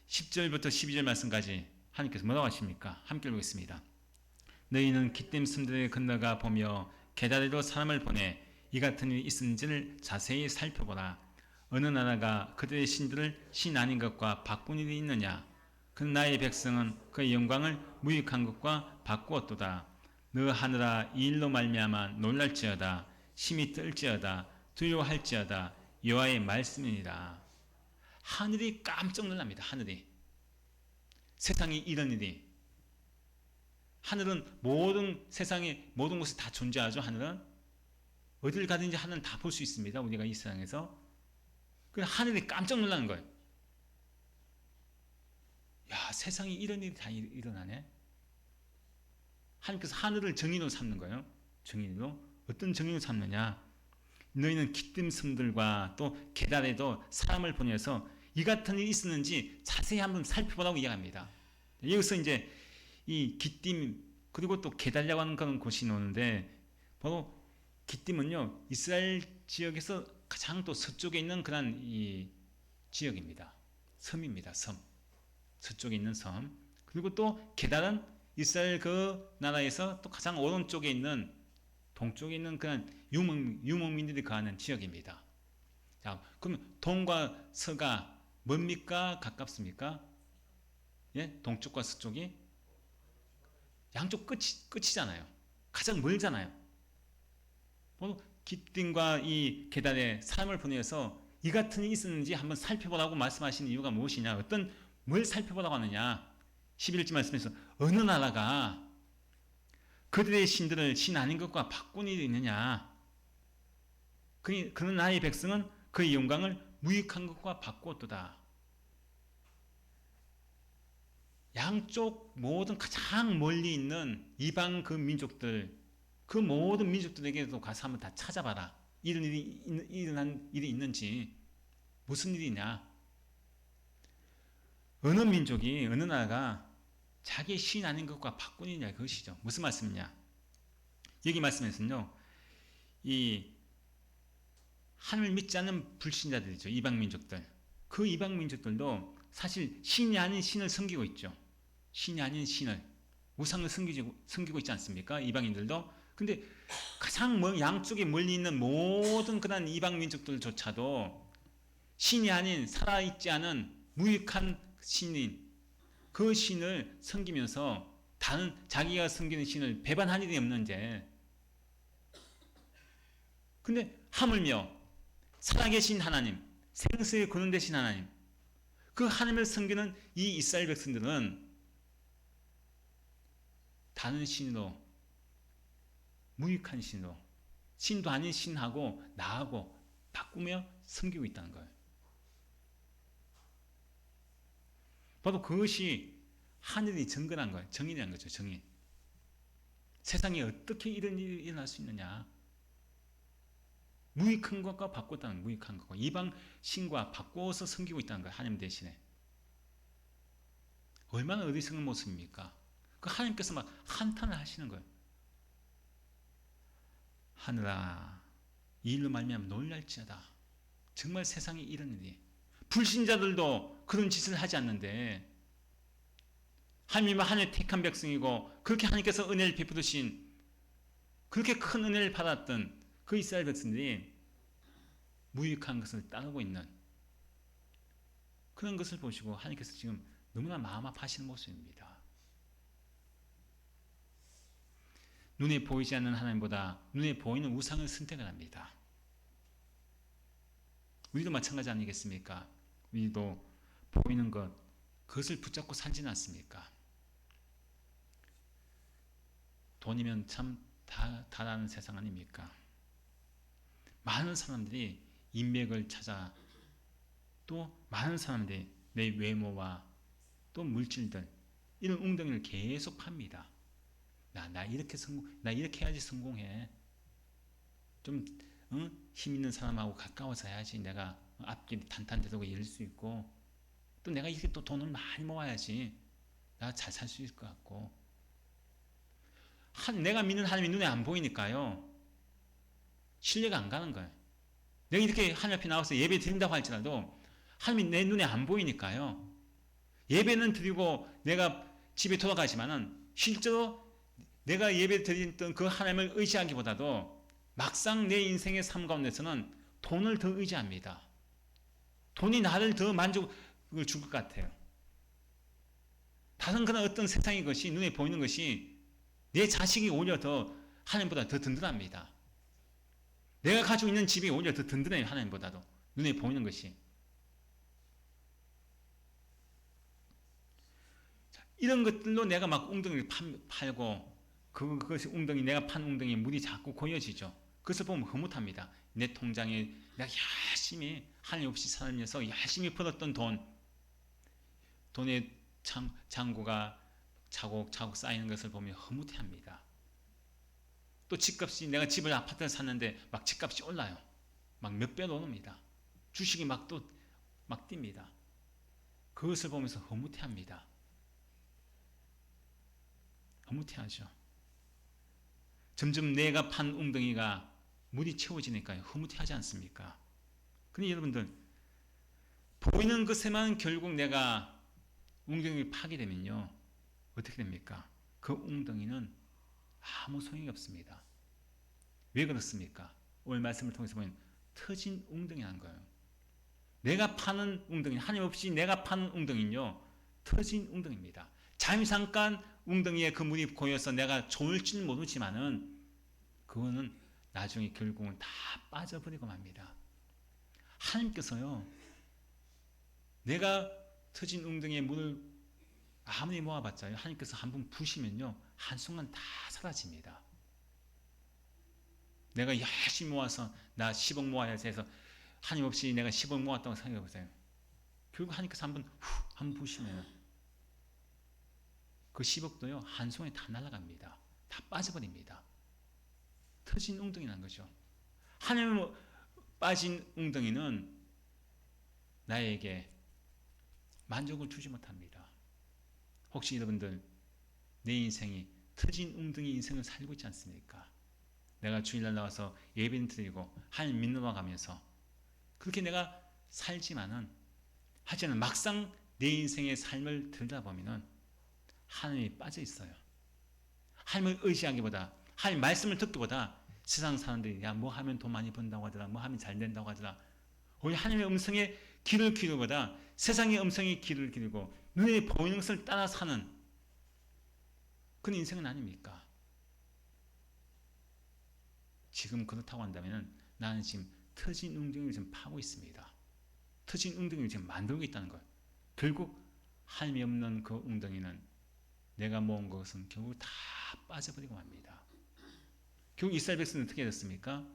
10절부터 12절 말씀까지 하나님께서 뭐라고 하십니까? 함께 보겠습니다. 너희는 기띔 섬들에 건너가 보며 게다리로 사람을 보내 이 같은 일이 있은지를 자세히 살펴보라. 어느 나라가 그들의 신들을 신 아닌 것과 바꾼 일이 있느냐? 그 나의 백성은 그의 영광을 무익한 것과 바꾸었도다. 너 하늘아 이 일로 말미암아 놀랄지어다. 심히 떨지어다. 두려워할지어다. 여호와의 말씀이니라. 하늘이 깜짝 놀랍니다. 하늘이. 세상에 이런 일이. 하늘은 모든 세상에 모든 곳에 다 존재하죠. 하늘은. 어딜 가든지 하늘은 다 볼 수 있습니다. 우리가 이 세상에서. 그 하늘이 깜짝 놀라는 거예요. 야, 세상에 이런 일이 다 일어나네. 하나님께서 하늘을 정의로 삼는 거예요. 정의로. 어떤 정의로 삼느냐? 너희는 기띔섬들과 또 계달에도 사람을 보내서 이 같은 일이 있었는지 자세히 한번 살펴보라고 이야기합니다. 여기서 이제 이 기띔 그리고 또 게달이라고 하는 그런 곳이 나오는데 바로 기띔은요 이스라엘 지역에서 가장 또 서쪽에 있는 그런 이 지역입니다. 섬입니다. 섬. 서쪽에 있는 섬. 그리고 또 게달은 이스라엘 그 나라에서 또 가장 오른쪽에 있는 동쪽에 있는 그런 유목민들이 거하는 지역입니다. 자, 그럼 동과 서가 뭡니까? 가깝습니까? 예? 동쪽과 서쪽이 양쪽 끝이잖아요. 가장 멀잖아요. 바로 기띔과 이 게달에 사람을 보내서 이 같은 일이 있었는지 한번 살펴보라고 말씀하시는 이유가 무엇이냐? 뭘 살펴보라고 하느냐? 11절 말씀에서 어느 나라가 그들의 신들을 신 아닌 것과 바꾼 일이 있느냐? 그런 나의 백성은 그의 영광을 무익한 것과 바꾸었도다. 양쪽 모든 가장 멀리 있는 이방 그 민족들, 그 모든 민족들에게도 가서 한번 다 찾아봐라. 이런 일이 일어난 일이 있는지, 무슨 일이냐? 어느 민족이, 어느 나라가 자기 신 아닌 것과 바꾼 일이냐, 그것이죠. 무슨 말씀이냐? 여기 말씀에서는요, 이 하나님을 믿지 않는 불신자들이죠. 이방 민족들. 그 이방 민족들도 사실 신이 아닌 신을 섬기고 있죠. 신이 아닌 신을, 우상을 섬기고 있지 않습니까? 이방인들도. 근데 가장 양쪽에 멀리 있는 모든 그런 이방 민족들조차도 신이 아닌 살아있지 않은 무익한 신인 그 신을 섬기면서 다른 자기가 섬기는 신을 배반할 일이 없는데, 근데 하물며 살아계신 하나님, 생수의 근원 되신 하나님, 그 하나님을 섬기는 이 이스라엘 백성들은 다른 신으로, 무익한 신으로, 신도 아닌 신하고 나하고 바꾸며 섬기고 있다는 거예요. 바로 그것이 하늘이 정근한 거예요. 정인이라는 거죠. 정인. 세상에 어떻게 이런 일이 일어날 수 있느냐? 무익한 것과 바꿨다는, 무익한 것과 이방 신과 바꿔서 섬기고 있다는 거예요. 하나님 대신에. 얼마나 어리석은 모습입니까? 그 하나님께서 막 한탄을 하시는 거예요. 하늘아, 이 일로 말미암아 놀랄지어다. 정말 세상에 이런 일이. 불신자들도 그런 짓을 하지 않는데 하나님은 하나님의 택한 백성이고 그렇게 하나님께서 은혜를 베푸신, 그렇게 큰 은혜를 받았던 그 이스라엘 백성들이 무익한 것을 따르고 있는 그런 것을 보시고 하나님께서 지금 너무나 마음 아파하시는 모습입니다. 눈에 보이지 않는 하나님보다 눈에 보이는 우상을 선택을 합니다. 우리도 마찬가지 아니겠습니까? 우리도 보이는 것, 그것을 붙잡고 살지는 않습니까? 돈이면 참 다라는 세상 아닙니까? 많은 사람들이 인맥을 찾아, 또 많은 사람들이 내 외모와 또 물질들, 이런 웅덩이를 계속 팝니다. 나 이렇게 해야지 성공해. 좀 힘 있는 사람하고 가까워서 해야지 내가 앞길이 탄탄되고 이럴 수 있고, 또 내가 이렇게 또 돈을 많이 모아야지 나 잘 살 수 있을 것 같고. 내가 믿는 하나님이 눈에 안 보이니까요, 신뢰가 안 가는 거예요. 내가 이렇게 하나님 앞에 나와서 예배 드린다고 할지라도 하나님이 내 눈에 안 보이니까요, 예배는 드리고 내가 집에 돌아가지만은 실제로 내가 예배 드렸던 그 하나님을 의지하기보다도 막상 내 인생의 삶 가운데서는 돈을 더 의지합니다. 돈이 나를 더 만족을 줄 것 같아요. 다른 그런 어떤 세상의 것이, 눈에 보이는 것이 내 자식이 오히려 더 하나님보다 더 든든합니다. 내가 가지고 있는 집이 오히려 더 든든해요. 하나님보다도 눈에 보이는 것이. 이런 것들로 내가 막 웅덩이를 팔고, 그것이 웅덩이, 내가 판 웅덩이에 물이 자꾸 고여지죠. 그것을 보면 흐뭇합니다. 내 통장에 내가 열심히 하나님 없이 살면서 열심히 벌었던 돈의 잔고가 차곡차곡 쌓이는 것을 보면 흐뭇해합니다. 또 집값이 내가 집을 아파트를 샀는데 막 집값이 올라요. 막 몇 배로 오릅니다. 주식이 막 뜁니다. 그것을 보면서 흐뭇해합니다. 흐뭇해하죠. 점점 내가 판 웅덩이가 물이 채워지니까 흐뭇해하지 않습니까? 근데 여러분들 보이는 것에만 결국 내가 웅덩이를 파게 되면요 어떻게 됩니까? 그 웅덩이는 아무 소용이 없습니다. 왜 그렇습니까? 오늘 말씀을 통해서 보면 터진 웅덩이라는 거예요. 내가 파는 웅덩이, 하나님 없이 내가 파는 웅덩이는요 터진 웅덩이입니다. 잠깐 웅덩이에 그 물이 고여서 내가 좋을지는 모르지만은 그거는 나중에 결국은 다 빠져버리고 맙니다. 하나님께서요 내가 터진 웅덩이에 물을 아무리 모아봤자 하나님께서 한번 부시면요 한순간 다 사라집니다. 내가 열심히 모아서 나 10억 모아야지 해서 하나님 없이 내가 10억 모았다고 생각해보세요. 결국 하나님께서 한번 부시면 그 10억도요 한순간에 다 날아갑니다. 다 빠져버립니다. 터진 웅덩이라는 거죠. 하나님 빠진 웅덩이는 나에게 만족을 주지 못합니다. 혹시 여러분들 내 인생이 터진 웅덩이 인생을 살고 있지 않습니까? 내가 주일날 나와서 예배를 드리고 하나님 믿는 가면서 그렇게 내가 살지만은 하지만 막상 내 인생의 삶을 들다 보면은 하나님이 빠져 있어요. 하나님을 의지하기보다 하나님 말씀을 듣기보다 세상 사람들이 야 뭐 하면 돈 많이 번다고 하더라, 뭐 하면 잘 된다고 하더라. 오히려 하나님의 음성에 귀를 기울보다 세상의 음성에 귀를 기울고 눈에 보이는 것을 따라 사는 그런 인생은 아닙니까? 지금 그렇다고 한다면 나는 지금 터진 웅덩이를 지금 파고 있습니다. 터진 웅덩이를 지금 만들고 있다는 거예요. 결국 하나님이 없는 그 웅덩이는 내가 모은 것은 결국 다 빠져버리고 맙니다. 결국 이스라엘 백성은 어떻게 됐습니까?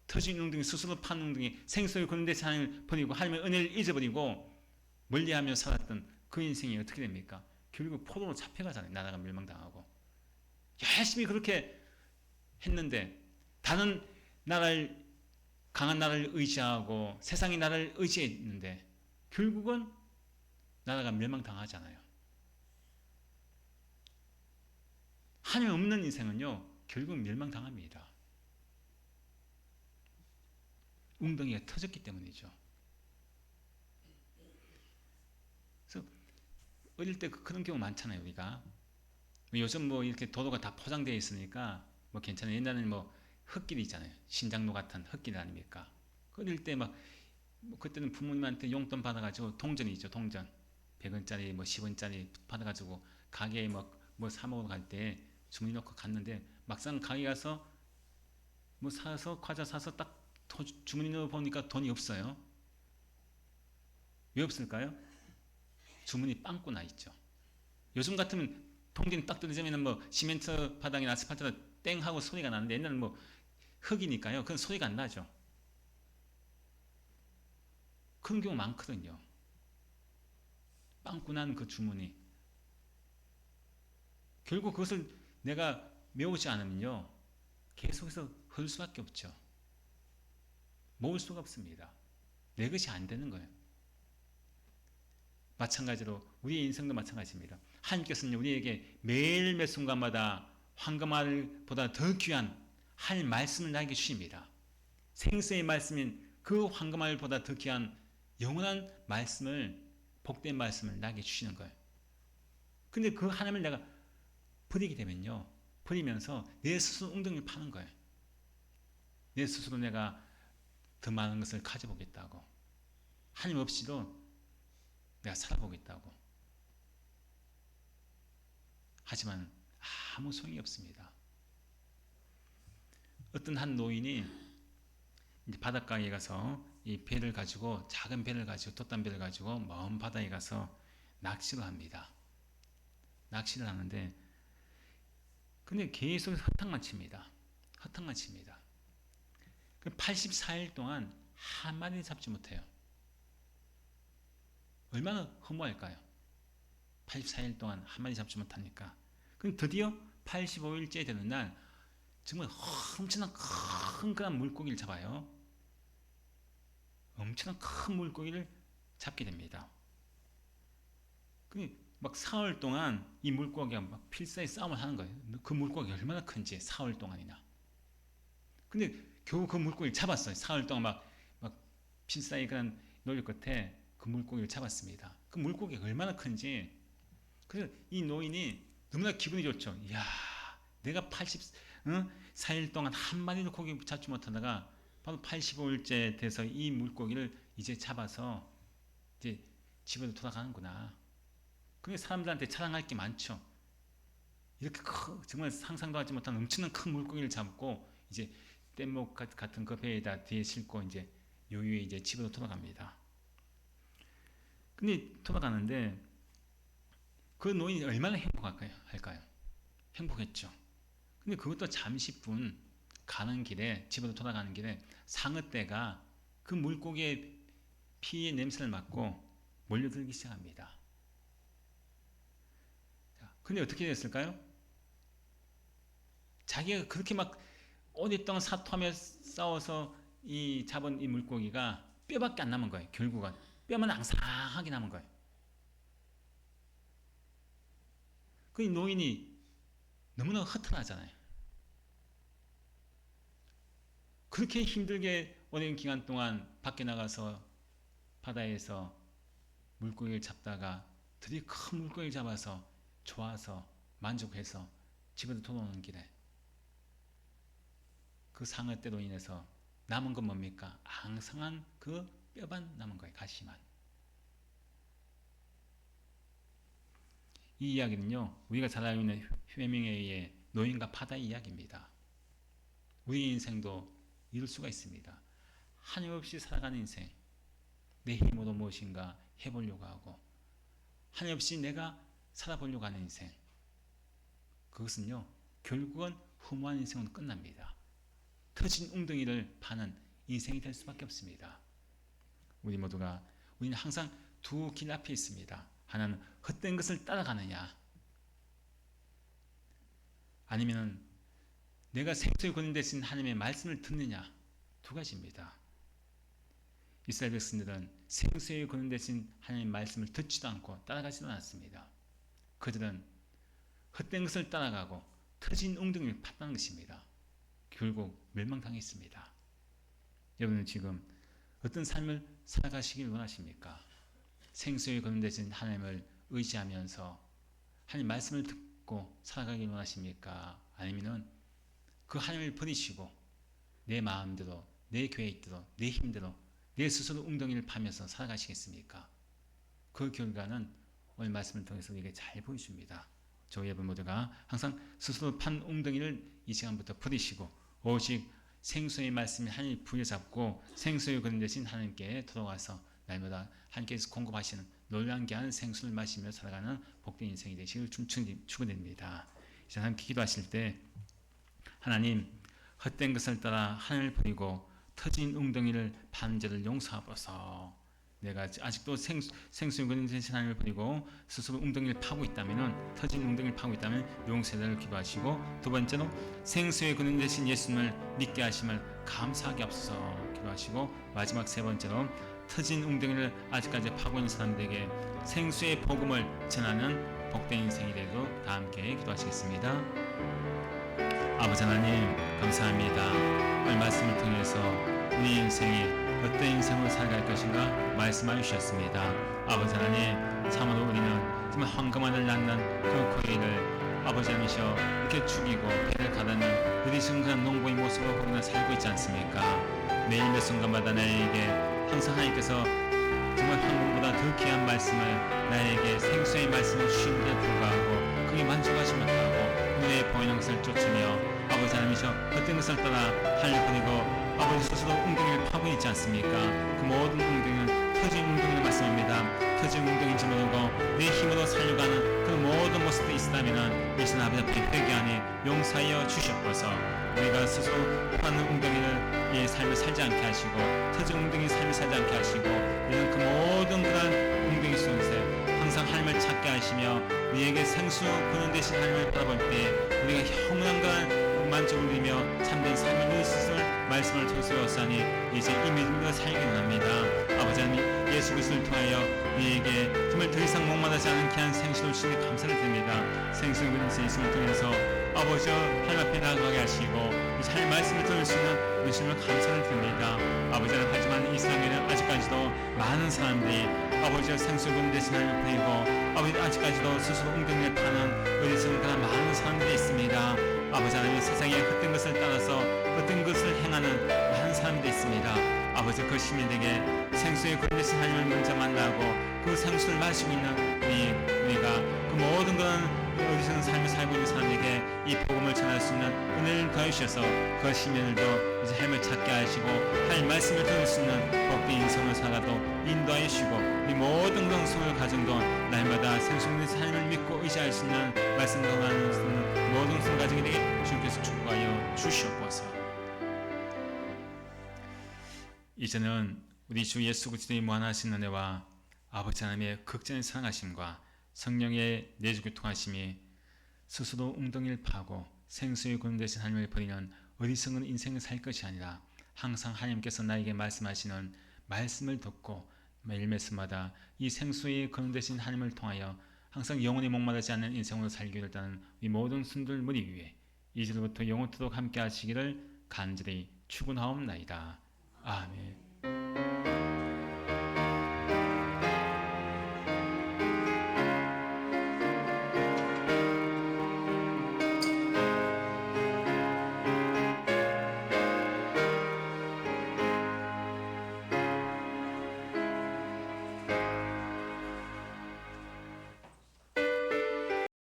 터진 웅덩이, 스스로 판 웅덩이, 생수를 그런 데서 하나님을 버리고 하나님의 은혜를 잊어버리고 멀리하며 살았던 그 인생이 어떻게 됩니까? 결국 포로로 잡혀가잖아요. 나라가 멸망당하고. 열심히 그렇게 했는데 다른 나라를 강한 나라를 의지하고 세상의 나라를 의지했는데 결국은 나라가 멸망당하잖아요. 하나님 없는 인생은요 결국 멸망당합니다. 웅덩이가 터졌기 때문이죠. 그래서 어릴 때 그런 경우 많잖아요. 우리가 요즘 뭐 이렇게 도로가 다 포장되어 있으니까 뭐 괜찮아요. 옛날에는 뭐 흙길이 있잖아요. 신장로 같은 흙길 아닙니까? 어릴 때 막 뭐 그때는 부모님한테 용돈 받아가지고 동전이 있죠. 동전 100원짜리 뭐 10원짜리 받아가지고 가게에 뭐 사 먹으러 갈 때 주머니 넣고 갔는데 막상 가게 가서 뭐 사서 과자 사서 딱 주머니 넣어 보니까 돈이 없어요. 왜 없을까요? 주머니 빵꾸 나 있죠. 요즘 같으면 동전 딱 뜯어지면 뭐 시멘트 바닥이나 아스팔트가 땡 하고 소리가 나는데 옛날은 뭐 흙이니까요. 그건 소리가 안 나죠. 그런 경우 많거든요. 빵꾸 난 그 주머니. 결국 그것을 내가 메우지 않으면요. 계속해서 흐를 수밖에 없죠. 모을 수가 없습니다. 내 것이 안 되는 거예요. 마찬가지로 우리의 인생도 마찬가지입니다. 하나님께서는 우리에게 매일 매 순간마다 황금알보다 더 귀한 하나님 말씀을 나에게 주십니다. 생수의 말씀인 그 황금알보다 더 귀한 영원한 말씀을 복된 말씀을 나에게 주시는 거예요. 근데 그 하나님을 내가 버리게 되면요. 버리면서 내 스스로 웅덩이를 파는 거예요. 내 스스로 내가 더 많은 것을 가져보겠다고. 하나님 없이도 내가 살아보겠다고. 하지만 아무 소용이 없습니다. 어떤 한 노인이 이제 바닷가에 가서 이 배를 가지고 작은 배를 가지고 돛단 배를 가지고 먼 바다에 가서 낚시를 합니다. 낚시를 하는데 근데 계속 허탕만 칩니다. 허탕만 칩니다. 84일 동안 한 마리 잡지 못해요. 얼마나 허무할까요? 84일 동안 한 마리 잡지 못하니까. 그럼 드디어 85일째 되는 날 정말 엄청난 큰 그런 물고기를 잡아요. 엄청난 큰 물고기를 잡게 됩니다. 막 4월 동안 이 물고기가 막 필사의 싸움을 하는 거예요. 그 물고기가 얼마나 큰지 4월 동안이나. 근데 겨우 그 물고기를 잡았어요. 4월 동안 막 필사의 그런 노력 끝에 그 물고기를 잡았습니다. 그 물고기가 얼마나 큰지. 그래서 이 노인이 너무나 기분이 좋죠. 이야, 내가 84일 동안 한 마리도 고기 잡지 못하다가 바로 85일째 돼서 이 물고기를 이제 잡아서 이제 집으로 돌아가는구나. 그게 사람들한테 자랑할 게 많죠. 이렇게 정말 상상도 하지 못한 엄청난 큰 물고기를 잡고 이제 뗏목 같은 그 배에다 뒤에 싣고 이제 요유에 이제 집으로 돌아갑니다. 근데 돌아가는데 그 노인이 얼마나 행복할까요? 행복했죠. 근데 그것도 잠시뿐 가는 길에 집으로 돌아가는 길에 상어떼가 그 물고기의 피의 냄새를 맡고 몰려들기 시작합니다. 근데 어떻게 됐을까요? 자기가 그렇게 막 오랫동안 사투하며 싸워서 이 잡은 이 물고기가 뼈밖에 안 남은 거예요. 결국은 뼈만 앙상하게 남은 거예요. 그 노인이 너무나 허탈하잖아요. 그렇게 힘들게 오랜 기간 동안 밖에 나가서 바다에서 물고기를 잡다가 드디어 큰 물고기를 잡아서 좋아서 만족해서 집으로 돌아오는 길에 그 상어떼로 인해서 남은 건 뭡니까? 앙상한 그 뼈만 남은 거예요. 가시만. 이 이야기는요, 우리가 잘 알고 있는 해밍웨이의 노인과 바다 이야기입니다. 우리 인생도 이룰 수가 있습니다. 하나님 없이 살아가는 인생, 내 힘으로 무엇인가 해보려고 하고 하나님 없이 내가 살아보려고 하는 인생, 그것은요 결국은 허무한 인생으로 끝납니다. 터진 웅덩이를 파는 인생이 될 수밖에 없습니다. 우리는 항상 두 길 앞에 있습니다. 하나는 헛된 것을 따라가느냐, 아니면 내가 생수의 근원 되신 하나님의 말씀을 듣느냐, 두 가지입니다. 이스라엘 백성들은 생수의 근원 되신 하나님의 말씀을 듣지도 않고 따라가지도 않았습니다. 그들은 헛된 것을 따라가고 터진 웅덩이를 팠다는 것입니다. 결국 멸망당했습니다. 여러분은 지금 어떤 삶을 살아가시길 원하십니까? 생수의 근원 되신 하나님을 의지하면서 하나님 말씀을 듣고 살아가길 원하십니까? 아니면은 그 하나님을 버리시고 내 마음대로, 내 계획대로, 내 힘대로 내 스스로 웅덩이를 파면서 살아가시겠습니까? 그 결과는 오늘 말씀을 통해서 우리에게 잘 보여줍니다. 저희 여러분 모두가 항상 스스로 판 웅덩이를 이 시간부터 버리시고 오직 생수의 말씀이 하나님을 부여잡고 생수의 근원 되신 하나님께 돌아와서 날마다 하나님께서 공급하시는 놀라운 귀한 생수를 마시며 살아가는 복된 인생이 되시길 축원드립니다. 이제 함께 기도하실 때 하나님, 헛된 것을 따라 하나님을 버리고 터진 웅덩이를 파는 자를 용서하소서. 내가 아직도 생수의 근원 되신 하나님을 버리고 스스로 웅덩이를 파고 있다면, 터진 웅덩이를 파고 있다면 용서를 기도하시고, 두 번째로 생수의 근원 되신 예수님을 믿게 하심을 감사하게 하옵소서 기도하시고, 마지막 세 번째로 터진 웅덩이를 아직까지 파고 있는 사람들에게 생수의 복음을 전하는 복된 인생이 되도록 다 함께 기도하시겠습니다. 아버지 하나님, 감사합니다. 오늘 말씀을 통해서 우리 인생이 어떤 인생으로 살아갈 것인가 말씀해 주셨습니다. 아버지 하나님, 참으로 우리는 정말 황금알을 낳는 그 고기를 아버지 하나님이셔 이렇게 죽이고 배를 가다는 느리신 그런 농부의 모습으로 우리는 살고 있지 않습니까? 매일 매 순간마다 나에게 항상 하나님께서 정말 황금보다 더 귀한 말씀을 나에게 생수의 말씀을 주시는데 불구하고 그게 만족하지 못하고 눈에 보이는 것을 쫓으며 아버지 하나님이셔 헛된 것을 따라 하늘 버리고 아버지 스스로 웅덩이를 파고 있지 않습니까? 그 모든 웅덩이는 터진 웅덩이를 말씀합니다. 터진 웅덩이인지 모르고 내 힘으로 살려가는 그 모든 모습도 있다면 이신 아버지 앞에 회개하니 용서하여 주시옵소서. 우리가 스스로 파는 웅덩이를 이 삶을 살지 않게 하시고 터진 웅덩이 삶을 살지 않게 하시고 우리는 그 모든 그런 웅덩이 속에서 항상 하나님을 찾게 하시며 우리에게 생수 근원 되신 하나님을 바라볼 때 우리가 영원한 그런 만족을 누리며 참된 삶을 누릴 수 있을 말씀을 통해서 역사하니 이제 이 믿음으로 살기 원합니다. 아버지 하나님 예수 그리스도를 통하여 우리에게 정말 더 이상 목마르지 않은 귀한 생수를 주시니 감사를 드립니다. 생수를 그리스도 예수를 통해서 아버지 하나님 앞에 나아가게 하시고 하나님 말씀을 들을 수 있는 우리 주님을 감사를 드립니다. 아버지 하나님 하지만 이 세상에는 아직까지도 많은 사람들이 아버지의 생수를 대신 하나님을 버리고 아버지 아직까지도 스스로 웅덩이를 파는 어리석은 그런 많은 사람들이 있습니다. 아버지 하나님 세상에 헛된 것을 따라서 어떤 것을 행하는 많은 사람들이 있습니다. 아버지 그 시민에게 생수의 근대신 하나님을 먼저 만나고 그 생수를 마시고 있는 우리가 그 모든 그런 어리석은 삶을 살고 있는 사람에게 이 복음을 전할 수 있는 은혜를 더해주셔서 그 시민들도 이제 하나님을 찾게 하시고 하나님 말씀을 들을 수 있는 복된 인생을 살아도 인도하여 주시고 우리 모든 그런 소유 가정도 날마다 생수의 하나님을 믿고 의지할 수 있는 말씀 전하는 수 있는 모든 성 가정에게 주께서 축복하여 주시옵소서. 이제는 우리 주 예수 그리스도의 무한하신 은혜와 아버지 하나님의 극진한 사랑하심과 성령의 내주교통하심이 스스로 웅덩이를 파고 생수의 근원 되신 하나님을 버리는 어리석은 인생을 살 것이 아니라 항상 하나님께서 나에게 말씀하시는 말씀을 듣고 매일 매순마다 이 생수의 근원 되신 하나님을 통하여 항상 영원히 목마르지 않는 인생으로 살기를 따는 이 모든 순들 무리 위에 이제부터 영원토록 함께 하시기를 간절히 축원하옵나이다. 아멘.